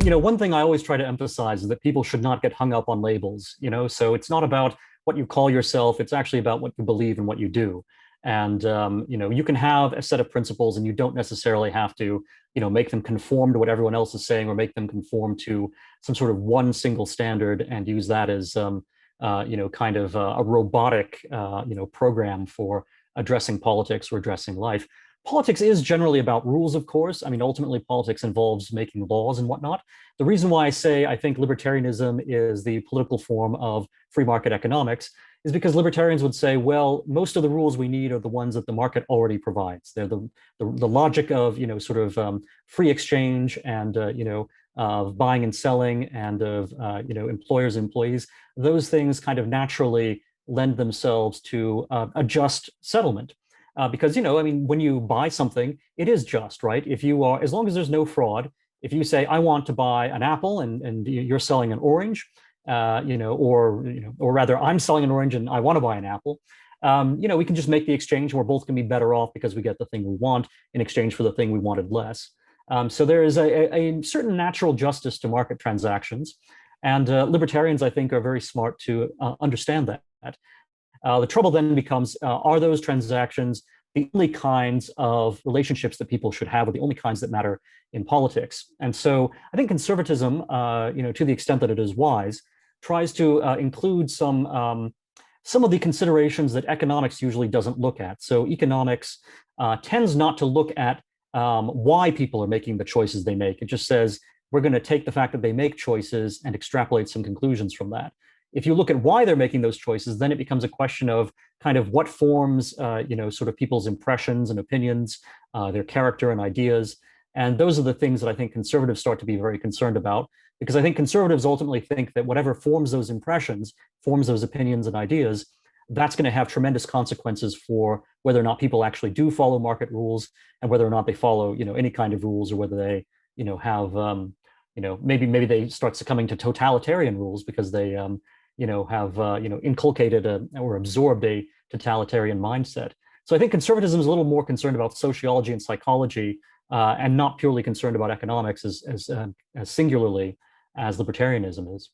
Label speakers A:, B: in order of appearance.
A: One thing I always try to emphasize is that people should not get hung up on labels, so it's not about what you call yourself, it's actually about what you believe and what you do. And, you can have a set of principles and you don't necessarily have to, make them conform to what everyone else is saying or make them conform to some sort of one single standard and use that as, kind of a robotic, program for addressing politics or addressing life. Politics is generally about rules, of course. I mean, ultimately, politics involves making laws and whatnot. The reason why I say I think libertarianism is the political form of free market economics is because libertarians would say, well, most of the rules we need are the ones that the market already provides. They're the logic of, free exchange and, of buying and selling and of, employers and employees. Those things kind of naturally lend themselves to a just settlement. Because, I mean, when you buy something, it is just, right? If you are, as long as there's no fraud, if you say, I want to buy an apple and you're selling an orange, or rather I'm selling an orange and I want to buy an apple, we can just make the exchange and we're both going to be better off because we get the thing we want in exchange for the thing we wanted less. So there is a certain natural justice to market transactions. And libertarians, I think, are very smart to understand that. The trouble then becomes, are those transactions the only kinds of relationships that people should have, or the only kinds that matter in politics? And so I think conservatism, to the extent that it is wise, tries to include some of the considerations that economics usually doesn't look at. So economics tends not to look at why people are making the choices they make. It just says, we're going to take the fact that they make choices and extrapolate some conclusions from that. If you look at why they're making those choices, then it becomes a question of kind of what forms, sort of people's impressions and opinions, their character and ideas. And those are the things that I think conservatives start to be very concerned about, because I think conservatives ultimately think that whatever forms those impressions, forms those opinions and ideas, that's going to have tremendous consequences for whether or not people actually do follow market rules and whether or not they follow, any kind of rules, or whether they, have, maybe they start succumbing to totalitarian rules because they, have inculcated or absorbed a totalitarian mindset. So I think conservatism is a little more concerned about sociology and psychology, and not purely concerned about economics as singularly as libertarianism is.